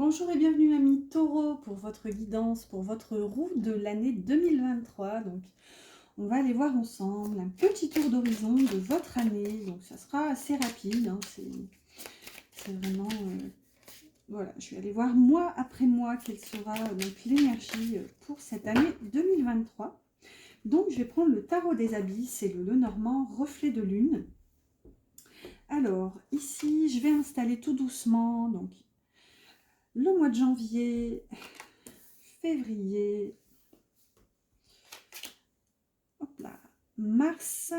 Bonjour et bienvenue amis Taureau pour votre guidance, pour votre roue de l'année 2023. Donc on va aller voir ensemble un petit tour d'horizon de votre année. Donc ça sera assez rapide, hein, c'est vraiment... voilà, je vais aller voir mois après mois quelle sera donc l'énergie pour cette année 2023. Donc je vais prendre le tarot des abysses, c'est le Lenormand reflet de lune. Alors ici je vais installer tout doucement donc le mois de janvier, février, hop là, mars,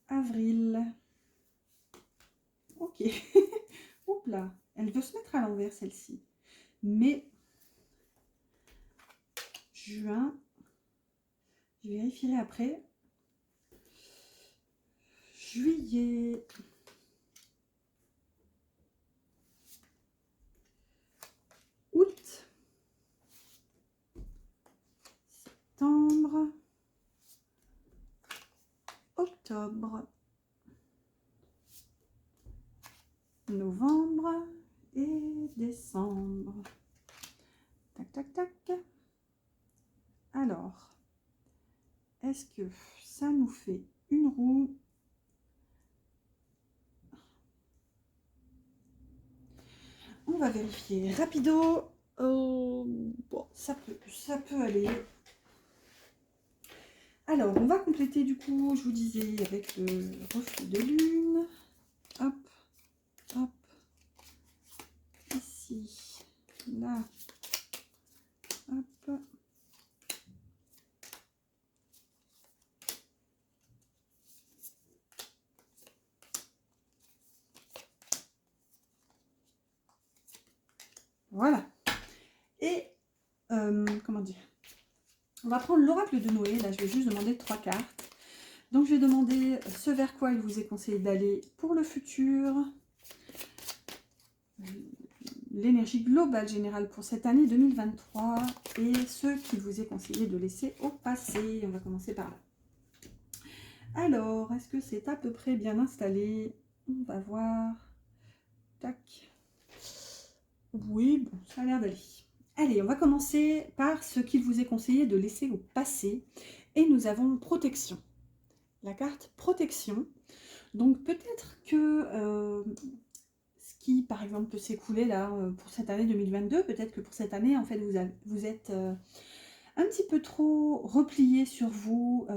avril, ok, hop là, elle veut se mettre à l'envers celle-ci, mai, juin, je vérifierai après, juillet, août, septembre, octobre, novembre et décembre. Tac, tac, tac. Alors, est-ce que ça nous fait une roue? On va vérifier rapido. Bon, ça peut aller. Alors, on va compléter du coup, je vous disais, avec le reflet de lune. Hop, hop, ici, là, hop. Voilà. Et, comment dire, on va prendre l'oracle de Noé. Là, je vais juste demander 3 cartes. Donc, je vais demander ce vers quoi il vous est conseillé d'aller pour le futur. L'énergie globale générale pour cette année 2023 et ce qu'il vous est conseillé de laisser au passé. On va commencer par là. Alors, est-ce que c'est à peu près bien installé? On va voir. Tac. Oui, bon, ça a l'air d'aller. Allez, on va commencer par ce qu'il vous est conseillé de laisser au passé. Et nous avons protection. La carte protection. Donc peut-être que ce qui, par exemple, peut s'écouler là pour cette année 2022, peut-être que pour cette année, en fait, vous êtes un petit peu trop replié sur vous.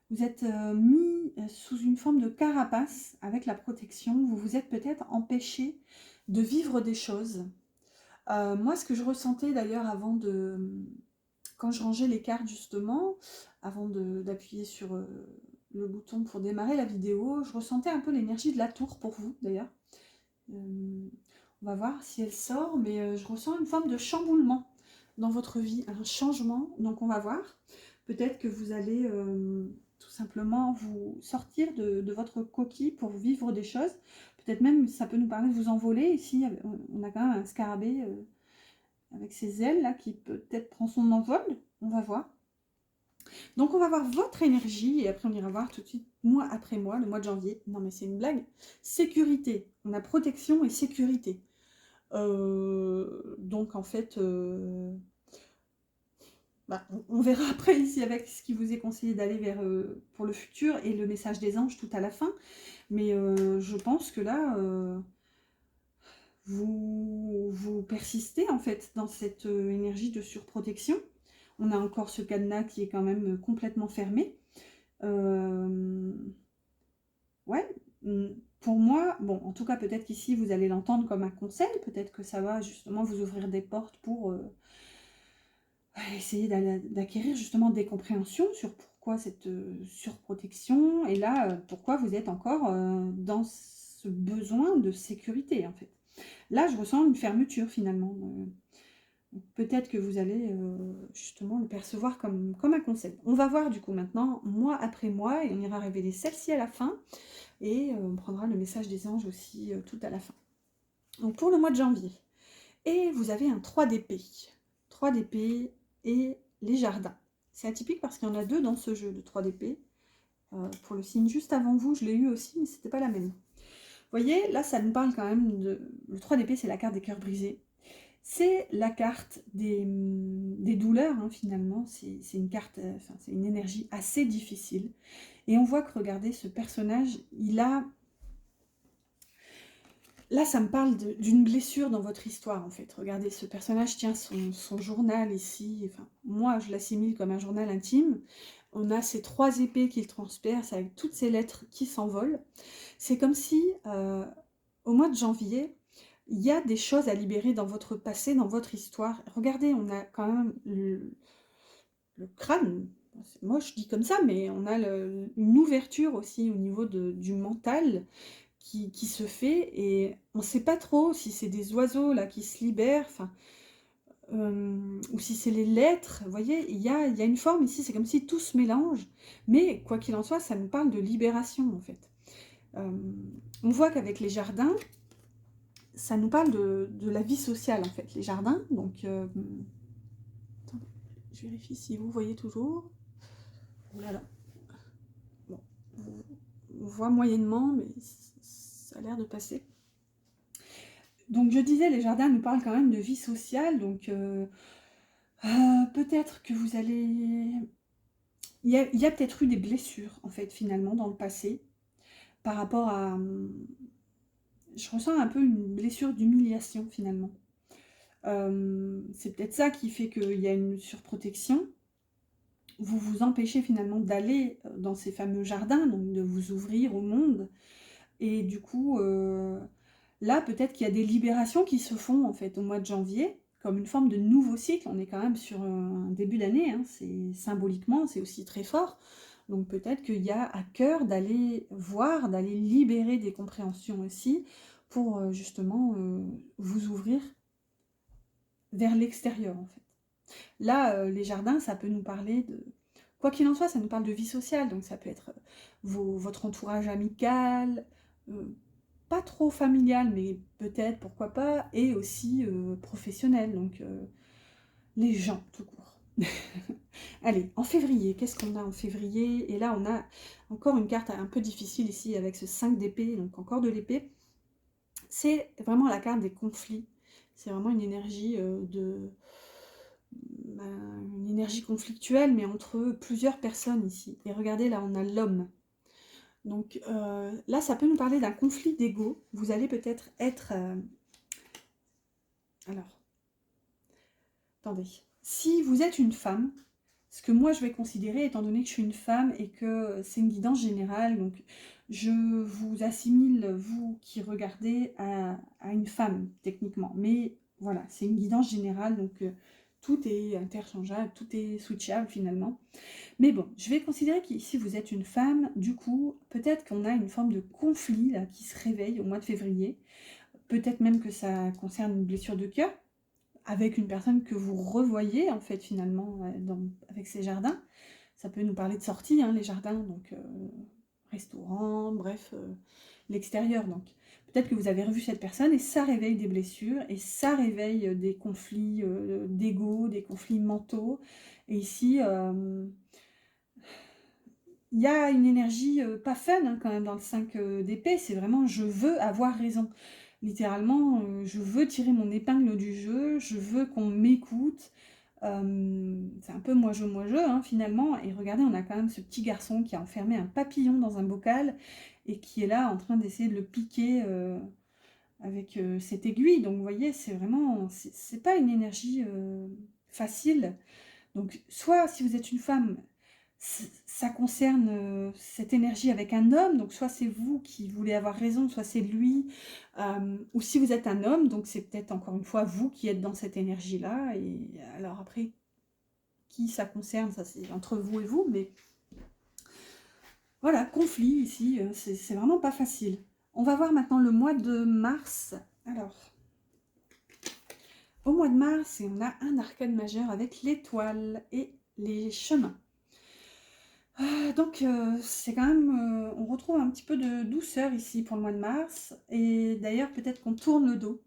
Vous êtes mis sous une forme de carapace avec la protection. Vous vous êtes peut-être empêché de vivre des choses. Moi, ce que je ressentais d'ailleurs avant de... Quand je rangeais les cartes justement, avant d'appuyer sur le bouton pour démarrer la vidéo, je ressentais un peu l'énergie de la tour pour vous d'ailleurs. On va voir si elle sort, mais je ressens une forme de chamboulement dans votre vie, un changement. Donc on va voir. Peut-être que vous allez tout simplement vous sortir de votre coquille pour vivre des choses. Peut-être même ça peut nous permettre de vous envoler. Ici, on a quand même un scarabée avec ses ailes là qui peut-être prend son envol. On va voir. Donc on va voir votre énergie et après on ira voir tout de suite mois après mois, le mois de janvier. Non mais c'est une blague. Sécurité. On a protection et sécurité. Donc en fait, on verra après ici avec ce qui vous est conseillé d'aller vers pour le futur et le message des anges tout à la fin. Mais je pense que là, vous persistez en fait dans cette énergie de surprotection. On a encore ce cadenas qui est quand même complètement fermé. Ouais, pour moi, bon, en tout cas, peut-être qu'ici, vous allez l'entendre comme un conseil. Peut-être que ça va justement vous ouvrir des portes pour essayer d'acquérir justement des compréhensions sur pourquoi cette surprotection. Et là, pourquoi vous êtes encore dans ce besoin de sécurité, en fait. Là, je ressens une fermeture, finalement. Peut-être que vous allez justement le percevoir comme un conseil. On va voir du coup maintenant, mois après mois, et on ira révéler celle-ci à la fin, et on prendra le message des anges aussi tout à la fin. Donc pour le mois de janvier, et vous avez un 3 d'épée. 3 d'épée et les jardins. C'est atypique parce qu'il y en a 2 dans ce jeu de 3 d'épée. Pour le signe juste avant vous, je l'ai eu aussi, mais c'était pas la même. voyez, là, ça nous parle quand même de... Le 3 d'épée, c'est la carte des cœurs brisés. C'est la carte des douleurs, hein, finalement. C'est une carte, enfin, c'est une énergie assez difficile. Et on voit que, regardez, ce personnage, il a... Là, ça me parle d'une blessure dans votre histoire, en fait. Regardez, ce personnage tient son journal ici. Enfin, moi, je l'assimile comme un journal intime. On a ces 3 épées qu'il transperce avec toutes ces lettres qui s'envolent. C'est comme si, au mois de janvier, il y a des choses à libérer dans votre passé, dans votre histoire. Regardez, on a quand même le crâne. Moi, je dis comme ça, mais on a une ouverture aussi au niveau du mental qui se fait. Et on ne sait pas trop si c'est des oiseaux là qui se libèrent, enfin, ou si c'est les lettres. Vous voyez, il y a une forme ici, c'est comme si tout se mélange. Mais quoi qu'il en soit, ça nous parle de libération, en fait. On voit qu'avec les jardins, ça nous parle de la vie sociale, en fait, les jardins. Donc, attendez, je vérifie si vous voyez toujours. Oh là là. Bon, on voit moyennement, mais ça a l'air de passer. Donc, je disais, les jardins nous parlent quand même de vie sociale. Donc, peut-être que vous allez... Il y a peut-être eu des blessures, en fait, finalement, dans le passé, par rapport à... Je ressens un peu une blessure d'humiliation, finalement. C'est peut-être ça qui fait qu'il y a une surprotection. Vous vous empêchez finalement d'aller dans ces fameux jardins, donc de vous ouvrir au monde. Et du coup, là, peut-être qu'il y a des libérations qui se font en fait au mois de janvier, comme une forme de nouveau cycle. On est quand même sur un début d'année, hein, c'est symboliquement, c'est aussi très fort. Donc peut-être qu'il y a à cœur d'aller voir, d'aller libérer des compréhensions aussi, pour justement vous ouvrir vers l'extérieur en fait. Là, les jardins, ça peut nous parler de... Quoi qu'il en soit, ça nous parle de vie sociale, donc ça peut être votre entourage amical, pas trop familial, mais peut-être, pourquoi pas, et aussi professionnel, donc les gens, tout court. Allez, en février, qu'est-ce qu'on a en février? Et là, on a encore une carte un peu difficile ici, avec ce 5 d'épée, donc encore de l'épée. C'est vraiment la carte des conflits. C'est vraiment une énergie une énergie conflictuelle, mais entre plusieurs personnes ici. Et regardez, là, on a l'homme. Donc là, ça peut nous parler d'un conflit d'ego. Vous allez peut-être être... Alors, attendez. Si vous êtes une femme, ce que moi je vais considérer, étant donné que je suis une femme et que c'est une guidance générale, donc je vous assimile, vous qui regardez, à une femme, techniquement. Mais voilà, c'est une guidance générale, donc tout est interchangeable, tout est switchable finalement. Mais bon, je vais considérer qu'ici vous êtes une femme, du coup, peut-être qu'on a une forme de conflit là, qui se réveille au mois de février. Peut-être même que ça concerne une blessure de cœur, avec une personne que vous revoyez, en fait, finalement, avec ces jardins. Ça peut nous parler de sortie, hein, les jardins, donc restaurant, bref, l'extérieur. Donc, peut-être que vous avez revu cette personne et ça réveille des blessures, et ça réveille des conflits d'ego, des conflits mentaux. Et ici, il y a une énergie pas fun hein, quand même dans le 5 d'épée, c'est vraiment je veux avoir raison. Littéralement, je veux tirer mon épingle du jeu, je veux qu'on m'écoute. C'est un peu moi-je, hein, finalement. Et regardez, on a quand même ce petit garçon qui a enfermé un papillon dans un bocal et qui est là en train d'essayer de le piquer avec cette aiguille. Donc vous voyez, c'est vraiment, c'est pas une énergie facile. Donc soit si vous êtes une femme, ça concerne cette énergie avec un homme, donc soit c'est vous qui voulez avoir raison, soit c'est lui, ou si vous êtes un homme, donc c'est peut-être encore une fois vous qui êtes dans cette énergie-là, et alors après, qui ça concerne, ça c'est entre vous et vous, mais voilà, conflit ici, c'est vraiment pas facile. On va voir maintenant le mois de mars. Alors, au mois de mars, on a un arcane majeur avec l'étoile et les chemins. Donc c'est quand même, on retrouve un petit peu de douceur ici pour le mois de mars, et d'ailleurs peut-être qu'on tourne le dos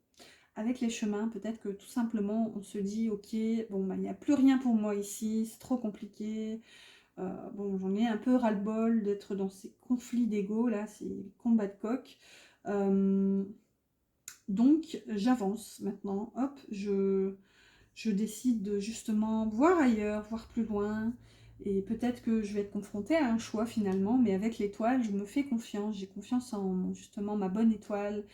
avec les chemins, peut-être que tout simplement on se dit ok, bon bah il n'y a plus rien pour moi ici, c'est trop compliqué, bon j'en ai un peu ras-le-bol d'être dans ces conflits d'ego là, ces combats de coq, Donc j'avance maintenant, hop, je décide de justement voir ailleurs, voir plus loin, et peut-être que je vais être confrontée à un choix finalement, mais avec l'étoile, je me fais confiance, j'ai confiance en justement ma bonne étoile,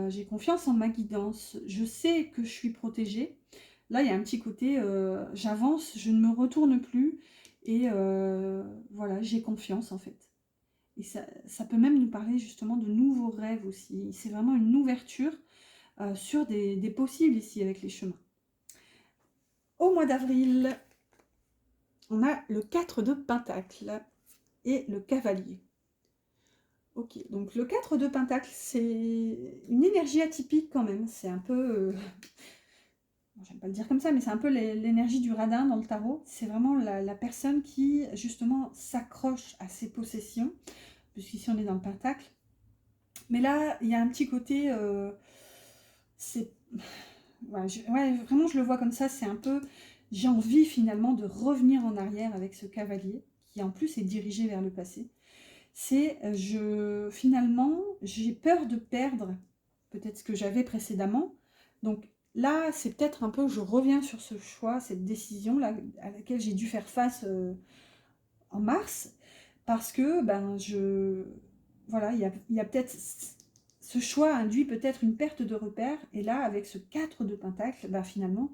j'ai confiance en ma guidance, je sais que je suis protégée. Là, il y a un petit côté, j'avance, je ne me retourne plus, et voilà, j'ai confiance en fait. Et ça peut même nous parler justement de nouveaux rêves aussi. C'est vraiment une ouverture sur des possibles ici avec les chemins. Au mois d'avril, on a le 4 de Pentacle et le Cavalier. Ok, donc le 4 de Pentacle, c'est une énergie atypique quand même. C'est un peu, j'aime pas le dire comme ça, mais c'est un peu l'énergie du radin dans le tarot. C'est vraiment la personne qui, justement, s'accroche à ses possessions, puisqu'ici on est dans le Pentacle. Mais là, il y a un petit côté, c'est... Ouais, vraiment, je le vois comme ça, c'est un peu... J'ai envie finalement de revenir en arrière avec ce cavalier, qui en plus est dirigé vers le passé. C'est, finalement, j'ai peur de perdre peut-être ce que j'avais précédemment. Donc là, c'est peut-être un peu, je reviens sur ce choix, cette décision-là, à laquelle j'ai dû faire face en mars, parce que, voilà, il y a peut-être... Ce choix induit peut-être une perte de repère, et là, avec ce 4 de Pentacle, finalement,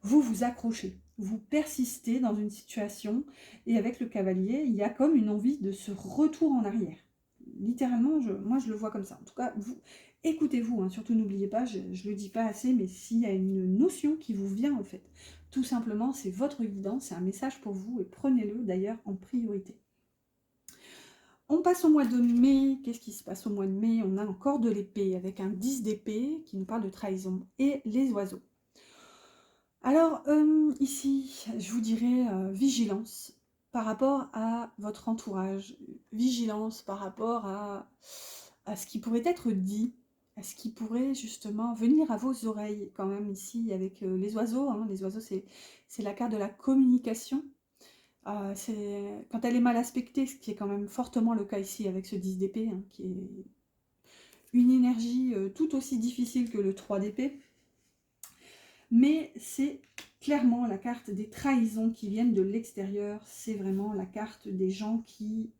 vous vous accrochez, vous persistez dans une situation, et avec le cavalier, il y a comme une envie de ce retour en arrière. Littéralement, moi je le vois comme ça. En tout cas, vous écoutez-vous, hein, surtout n'oubliez pas, je ne le dis pas assez, mais s'il y a une notion qui vous vient en fait, tout simplement, c'est votre guidance, c'est un message pour vous, et prenez-le d'ailleurs en priorité. On passe au mois de mai. Qu'est-ce qui se passe au mois de mai? On a encore de l'épée, avec un 10 d'épée qui nous parle de trahison, et les oiseaux. Alors, ici, je vous dirais vigilance par rapport à votre entourage, vigilance par rapport à ce qui pourrait être dit, à ce qui pourrait justement venir à vos oreilles quand même ici avec les oiseaux. Hein. Les oiseaux, c'est la carte de la communication. Quand elle est mal aspectée, ce qui est quand même fortement le cas ici avec ce 10 d'épée, hein, qui est une énergie tout aussi difficile que le 3 d'épée. Mais c'est clairement la carte des trahisons qui viennent de l'extérieur. C'est vraiment la carte des gens qui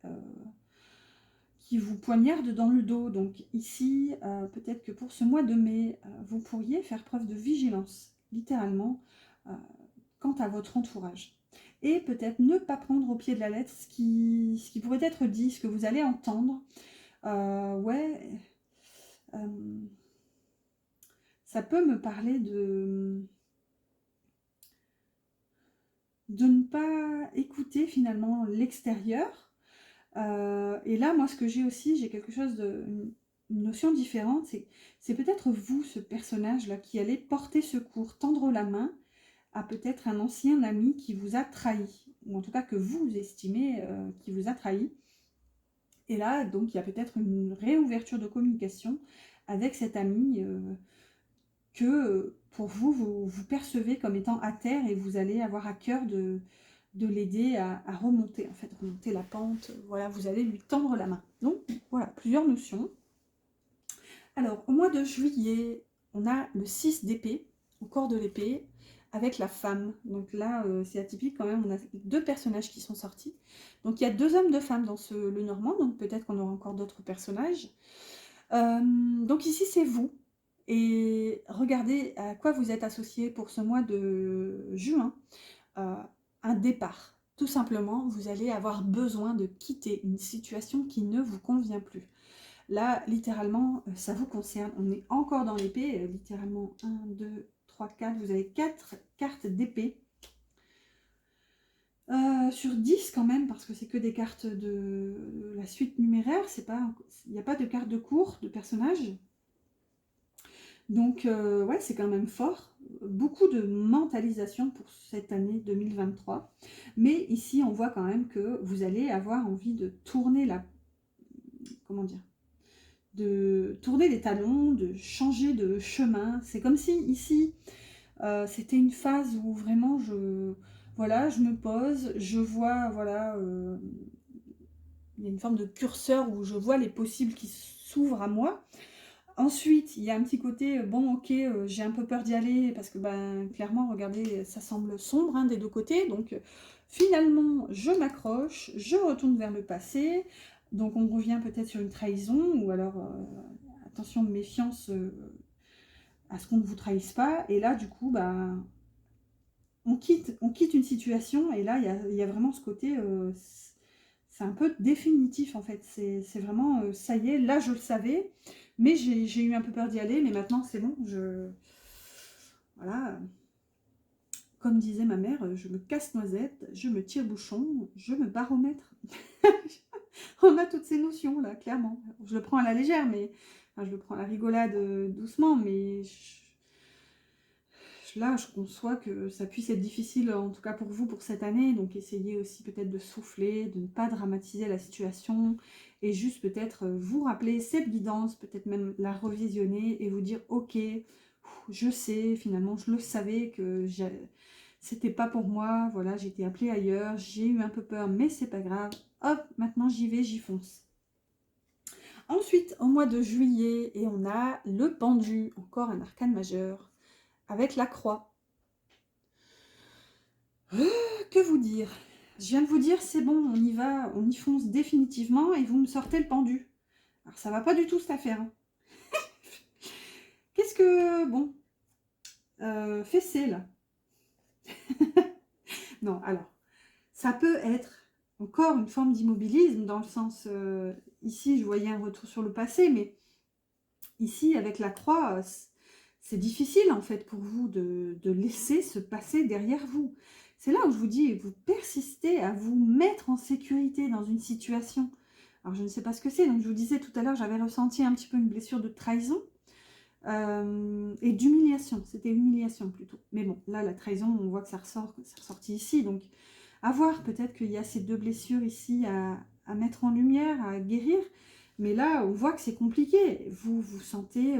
vous poignardent dans le dos. Donc ici, peut-être que pour ce mois de mai, vous pourriez faire preuve de vigilance, littéralement, quant à votre entourage. Et peut-être ne pas prendre au pied de la lettre ce qui pourrait être dit, ce que vous allez entendre. Ça peut me parler de ne pas écouter finalement l'extérieur. Et là, moi, ce que j'ai aussi, j'ai quelque chose une notion différente, c'est peut-être vous, ce personnage-là, qui allez porter secours, tendre la main à peut-être un ancien ami qui vous a trahi, ou en tout cas que vous estimez qui vous a trahi. Et là, donc, il y a peut-être une réouverture de communication avec cet ami que pour vous, vous percevez comme étant à terre, et vous allez avoir à cœur de l'aider à remonter, en fait, remonter la pente. Voilà, vous allez lui tendre la main. Donc, voilà, plusieurs notions. Alors, au mois de juillet, on a le 6 d'épée, au corps de l'épée, avec la femme. Donc là, c'est atypique quand même, on a deux personnages qui sont sortis. Donc il y a deux hommes, deux femmes dans le Normand, donc peut-être qu'on aura encore d'autres personnages. Donc ici, c'est vous. Et regardez à quoi vous êtes associé pour ce mois de juin. Un départ. Tout simplement, vous allez avoir besoin de quitter une situation qui ne vous convient plus. Là, littéralement, ça vous concerne. On est encore dans l'épée. Littéralement, 1, 2, 3, 4. Vous avez 4 cartes d'épée. Sur 10 quand même, parce que c'est que des cartes de la suite numéraire. Il n'y a pas de carte de cours, de personnage. Donc, ouais, c'est quand même fort. Beaucoup de mentalisation pour cette année 2023. Mais ici, on voit quand même que vous allez avoir envie de tourner comment dire, de tourner les talons, de changer de chemin. C'est comme si ici, c'était une phase où vraiment je me pose, je vois, il y a une forme de curseur où je vois les possibles qui s'ouvre à moi. Ensuite, il y a un petit côté, bon, ok, j'ai un peu peur d'y aller parce que, ben, clairement, regardez, ça semble sombre hein, des deux côtés. Donc, finalement, je m'accroche, je retourne vers le passé. Donc, on revient peut-être sur une trahison ou alors, attention, méfiance à ce qu'on ne vous trahisse pas. Et là, du coup, ben, on quitte une situation. Et là, il y a vraiment ce côté, c'est un peu définitif en fait. C'est vraiment, ça y est, là je le savais, mais j'ai eu un peu peur d'y aller, mais maintenant c'est bon. Voilà, comme disait ma mère, je me casse noisette, je me tire bouchon, je me baromètre. On a toutes ces notions là, clairement. Je le prends à la légère, mais enfin, je le prends à la rigolade doucement, mais là, je conçois que ça puisse être difficile, en tout cas pour vous, pour cette année. Donc, essayez aussi peut-être de souffler, de ne pas dramatiser la situation et juste peut-être vous rappeler cette guidance, peut-être même la revisionner et vous dire, ok, je sais, finalement, je le savais que c'était pas pour moi. Voilà, j'ai été appelée ailleurs, j'ai eu un peu peur, mais c'est pas grave. Hop, maintenant j'y vais, j'y fonce. Ensuite, au mois de juillet, et on a le pendu, encore un arcane majeur, avec la croix. Que vous dire? Je viens de vous dire, c'est bon, on y va, on y fonce définitivement, et vous me sortez le pendu. Alors, ça va pas du tout cette affaire. Hein. Qu'est-ce que... Bon, fessé, là. Non, alors, ça peut être encore une forme d'immobilisme, dans le sens... ici, je voyais un retour sur le passé, mais ici, avec la croix, c'est difficile, en fait, pour vous de laisser ce passé derrière vous. C'est là où je vous dis, vous persistez à vous mettre en sécurité dans une situation. Alors, je ne sais pas ce que c'est. Donc, je vous disais tout à l'heure, j'avais ressenti un petit peu une blessure de trahison et d'humiliation. C'était humiliation plutôt. Mais bon, là, la trahison, on voit que ça ressort, c'est ressorti ici. Donc, à voir, peut-être qu'il y a ces deux blessures ici à mettre en lumière, à guérir. Mais là, on voit que c'est compliqué. Vous vous sentez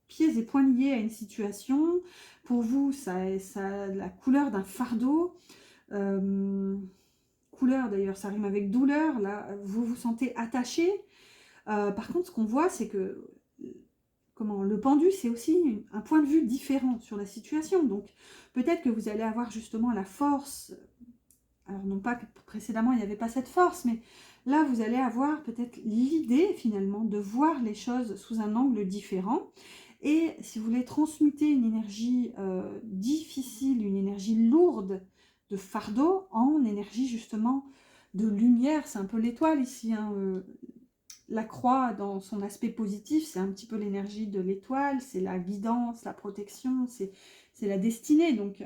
pieds et poings liés à une situation. Pour vous, ça a la couleur d'un fardeau. Couleur d'ailleurs, ça rime avec douleur. Là, vous vous sentez attaché. Par contre, ce qu'on voit, c'est que le pendu, c'est aussi un point de vue différent sur la situation. Donc, peut-être que vous allez avoir justement la force. Alors, non pas que précédemment, il n'y avait pas cette force, mais là, vous allez avoir peut-être l'idée, finalement, de voir les choses sous un angle différent. Et si vous voulez transmuter une énergie difficile, une énergie lourde de fardeau, en énergie, justement, de lumière, c'est un peu l'étoile ici, hein, la croix, dans son aspect positif, c'est un petit peu l'énergie de l'étoile, c'est la guidance, la protection, c'est la destinée. Donc,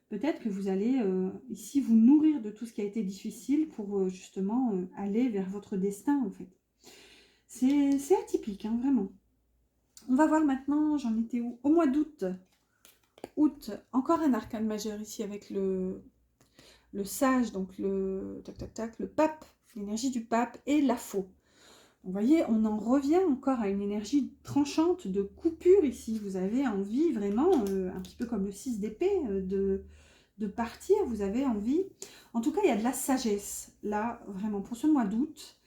peut-être que vous allez ici vous nourrir de tout ce qui a été difficile pour justement aller vers votre destin, en fait. C'est atypique, hein, vraiment. On va voir maintenant, j'en étais où? Au mois d'août. Août, encore un arcane majeur ici avec le sage, donc le le pape, l'énergie du pape et la faux. Vous voyez, on en revient encore à une énergie tranchante de coupure ici. Vous avez envie vraiment, un petit peu comme le 6 d'épée, de partir. Vous avez envie. En tout cas, il y a de la sagesse, là, vraiment, pour ce mois d'août.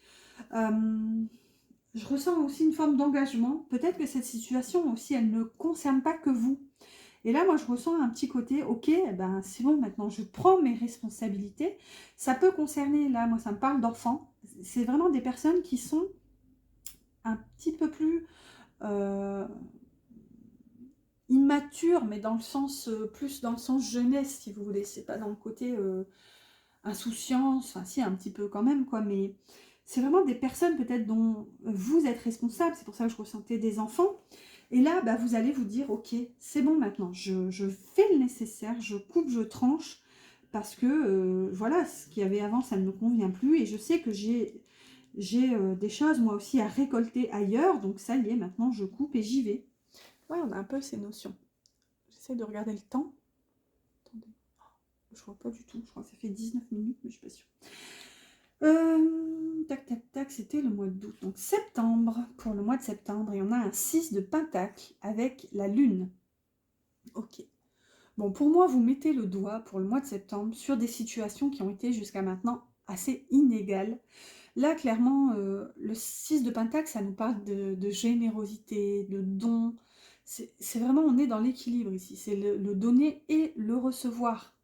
Je ressens aussi une forme d'engagement. Peut-être que cette situation aussi, elle ne concerne pas que vous. Et là, moi, je ressens un petit côté, ok, ben, c'est bon, maintenant, je prends mes responsabilités. Ça peut concerner, là, moi, ça me parle d'enfants. C'est vraiment des personnes qui sont un petit peu plus immatures, mais dans le sens, plus dans le sens jeunesse, si vous voulez. C'est pas dans le côté insouciance, enfin, si, un petit peu quand même, quoi, mais c'est vraiment des personnes peut-être dont vous êtes responsable. C'est pour ça que je ressentais des enfants. Et là, bah, vous allez vous dire, ok, c'est bon maintenant, je fais le nécessaire, je coupe, je tranche, parce que, voilà, ce qu'il y avait avant, ça ne me convient plus, et je sais que j'ai des choses, moi aussi, à récolter ailleurs, donc ça y est, maintenant, je coupe et j'y vais. Ouais, on a un peu ces notions. J'essaie de regarder le temps. Attendez, je vois pas du tout, je crois que ça fait 19 minutes, mais je suis pas sûre. Tac, tac, tac, c'était le mois d'août. Donc septembre, pour le mois de septembre, et on a un 6 de pentacle avec la lune. Ok. Bon, pour moi, vous mettez le doigt pour le mois de septembre sur des situations qui ont été jusqu'à maintenant assez inégales. Là, clairement, le 6 de Pentacle, ça nous parle de générosité, de don. C'est vraiment, on est dans l'équilibre ici. C'est le donner et le recevoir.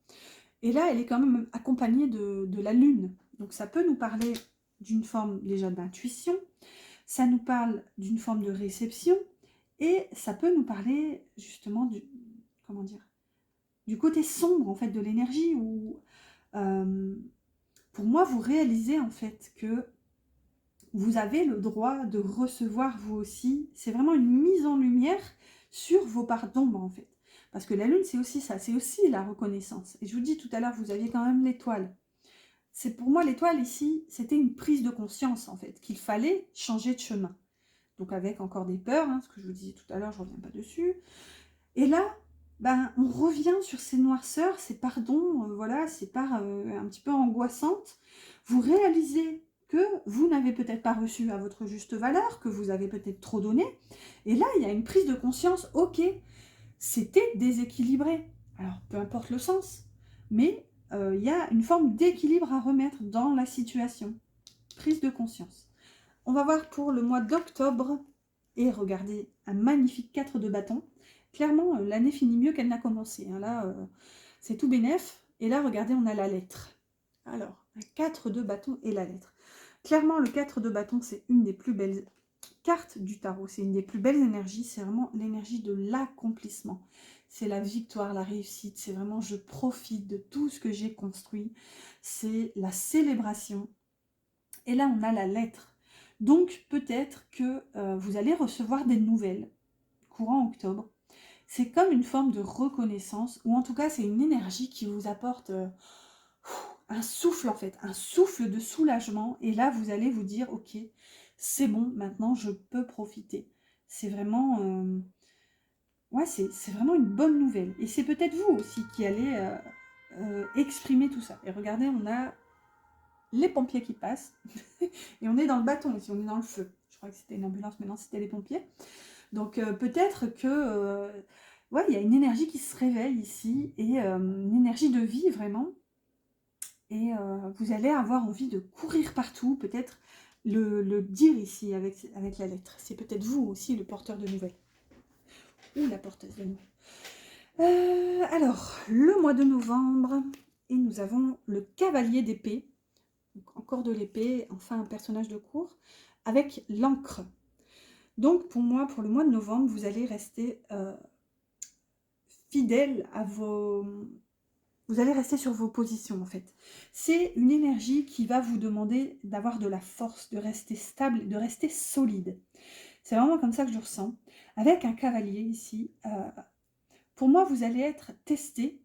Et là, elle est quand même accompagnée de la Lune. Donc ça peut nous parler d'une forme déjà d'intuition, ça nous parle d'une forme de réception, et ça peut nous parler justement comment dire, du côté sombre en fait de l'énergie, où pour moi vous réalisez en fait que vous avez le droit de recevoir vous aussi. C'est vraiment une mise en lumière sur vos parts d'ombre en fait. Parce que la lune c'est aussi ça, c'est aussi la reconnaissance. Et je vous dis tout à l'heure, vous aviez quand même l'étoile. C'est pour moi l'étoile ici, c'était une prise de conscience en fait, qu'il fallait changer de chemin. Donc avec encore des peurs, hein, ce que je vous disais tout à l'heure, je ne reviens pas dessus. Et là, ben, on revient sur ces noirceurs, ces pardons, voilà, ces parts un petit peu angoissantes. Vous réalisez que vous n'avez peut-être pas reçu à votre juste valeur, que vous avez peut-être trop donné. Et là, il y a une prise de conscience, ok, c'était déséquilibré. Alors, peu importe le sens, mais il y a une forme d'équilibre à remettre dans la situation. Prise de conscience. On va voir pour le mois d'octobre, et regardez, un magnifique 4 de bâton. Clairement, l'année finit mieux qu'elle n'a commencé. Hein. Là, c'est tout bénef. Et là, regardez, on a la lettre. Alors, un 4 de bâton et la lettre. Clairement, le 4 de bâton, c'est une des plus belles cartes du tarot. C'est une des plus belles énergies. C'est vraiment l'énergie de l'accomplissement. C'est la victoire, la réussite. C'est vraiment, je profite de tout ce que j'ai construit. C'est la célébration. Et là, on a la lettre. Donc, peut-être que vous allez recevoir des nouvelles courant octobre. C'est comme une forme de reconnaissance, ou en tout cas, c'est une énergie qui vous apporte un souffle, en fait, un souffle de soulagement. Et là, vous allez vous dire, ok, c'est bon, maintenant, je peux profiter. C'est vraiment... ouais, c'est vraiment une bonne nouvelle. Et c'est peut-être vous aussi qui allez exprimer tout ça. Et regardez, on a les pompiers qui passent. Et on est dans le bâton ici, on est dans le feu. Je crois que c'était une ambulance, mais non, c'était les pompiers. Donc peut-être que ouais, il y a une énergie qui se réveille ici, et une énergie de vie vraiment. Et vous allez avoir envie de courir partout, peut-être le dire ici avec la lettre. C'est peut-être vous aussi le porteur de nouvelles. Ou la porteuse de nouvelles. Alors, le mois de novembre, et nous avons le cavalier d'épée. Donc, encore de l'épée, enfin un personnage de cour, avec l'encre. Donc pour moi, pour le mois de novembre, vous allez rester fidèle à vos... Vous allez rester sur vos positions en fait. C'est une énergie qui va vous demander d'avoir de la force, de rester stable, de rester solide. C'est vraiment comme ça que je le ressens. Avec un cavalier ici, pour moi, vous allez être testé,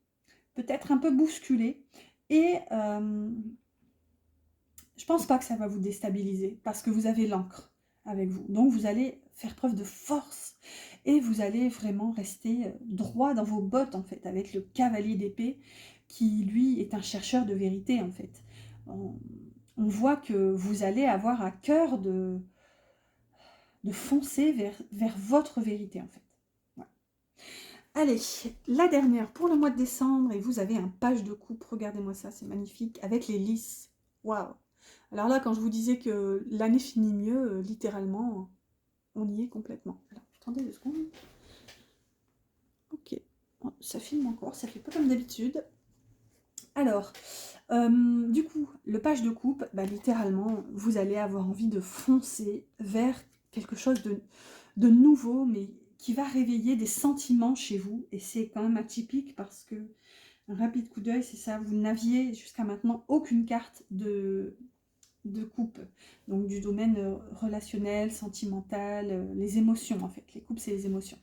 peut-être un peu bousculé, et je pense pas que ça va vous déstabiliser parce que vous avez l'encre avec vous. Donc vous allez faire preuve de force et vous allez vraiment rester droit dans vos bottes en fait, avec le cavalier d'épée qui lui est un chercheur de vérité en fait. On voit que vous allez avoir à cœur de foncer vers votre vérité en fait. Voilà. Allez, la dernière pour le mois de décembre, et vous avez un page de coupe, regardez-moi ça, c'est magnifique, avec les lys. Waouh! Alors là, quand je vous disais que l'année finit mieux, littéralement, on y est complètement. Alors, attendez 2 secondes. Ok, ça filme encore, ça fait pas comme d'habitude. Alors, du coup, le page de coupe, bah, littéralement, vous allez avoir envie de foncer vers quelque chose de nouveau, mais qui va réveiller des sentiments chez vous. Et c'est quand même atypique parce que, un rapide coup d'œil, c'est ça, vous n'aviez jusqu'à maintenant aucune carte de coupe, donc du domaine relationnel, sentimental, les émotions en fait. Les coupes, c'est les émotions.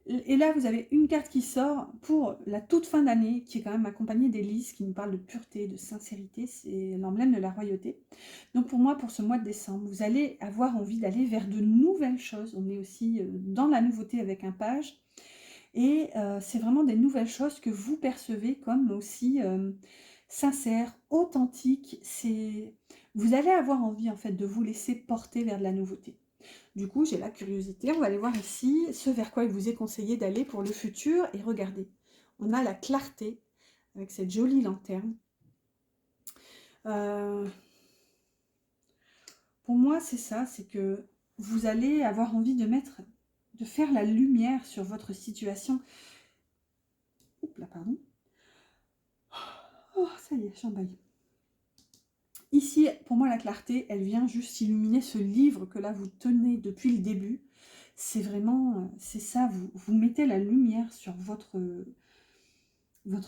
Et là, vous avez une carte qui sort pour la toute fin d'année, qui est quand même accompagnée des lys, qui nous parle de pureté, de sincérité. C'est l'emblème de la royauté. Donc pour moi, pour ce mois de décembre, vous allez avoir envie d'aller vers de nouvelles choses. On est aussi dans la nouveauté avec un page. Et c'est vraiment des nouvelles choses que vous percevez comme aussi sincères, authentiques. Vous allez avoir envie en fait de vous laisser porter vers de la nouveauté. Du coup, j'ai la curiosité. On va aller voir ici ce vers quoi il vous est conseillé d'aller pour le futur. Et regardez, on a la clarté avec cette jolie lanterne. Pour moi, c'est ça, c'est que vous allez avoir envie de faire la lumière sur votre situation. Oups là, pardon. Oh, ça y est, j'emballe. Ici, pour moi, la clarté, elle vient juste illuminer ce livre que là, vous tenez depuis le début. C'est vraiment, c'est ça, vous mettez la lumière sur votre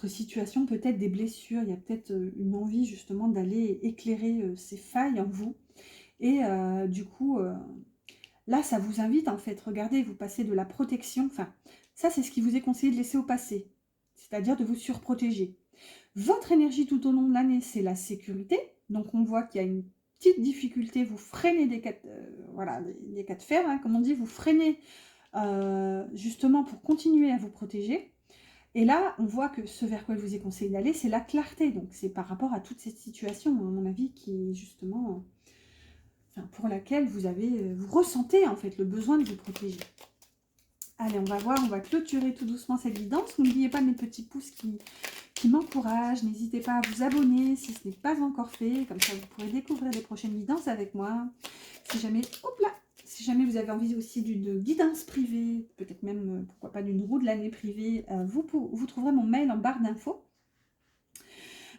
situation, peut-être des blessures. Il y a peut-être une envie justement d'aller éclairer ces failles en vous. Et du coup, là, ça vous invite en fait, regardez, vous passez de la protection, enfin, ça c'est ce qui vous est conseillé de laisser au passé, c'est-à-dire de vous surprotéger. Votre énergie tout au long de l'année, c'est la sécurité. Donc, on voit qu'il y a une petite difficulté. Vous freinez des cas, voilà, des cas de fer, hein, comme on dit. Vous freinez justement pour continuer à vous protéger. Et là, on voit que ce vers quoi il vous est conseillé d'aller, c'est la clarté. Donc, c'est par rapport à toute cette situation, à mon avis, qui est justement... enfin, pour laquelle vous ressentez en fait le besoin de vous protéger. Allez, on va voir, on va clôturer tout doucement cette guidance. N'oubliez pas mes petits pouces qui m'encouragent. N'hésitez pas à vous abonner si ce n'est pas encore fait. Comme ça, vous pourrez découvrir les prochaines guidances avec moi. Si jamais, hop là, si jamais vous avez envie aussi d'une guidance privée, peut-être même, pourquoi pas, d'une roue de l'année privée, vous trouverez mon mail en barre d'infos.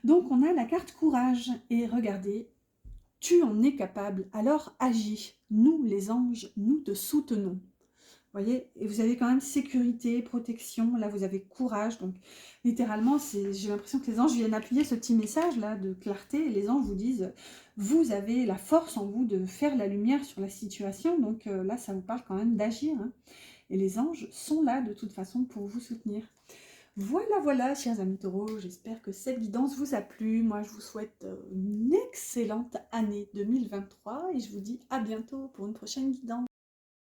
Donc, on a la carte courage. Et regardez, tu en es capable, alors agis. Nous, les anges, nous te soutenons. Vous voyez, et vous avez quand même sécurité, protection, là vous avez courage, donc littéralement, j'ai l'impression que les anges viennent appuyer ce petit message là de clarté, et les anges vous disent, vous avez la force en vous de faire la lumière sur la situation, donc là ça vous parle quand même d'agir, hein. Et les anges sont là de toute façon pour vous soutenir. Voilà, voilà, chers amis taureaux, j'espère que cette guidance vous a plu. Moi, je vous souhaite une excellente année 2023 et je vous dis à bientôt pour une prochaine guidance.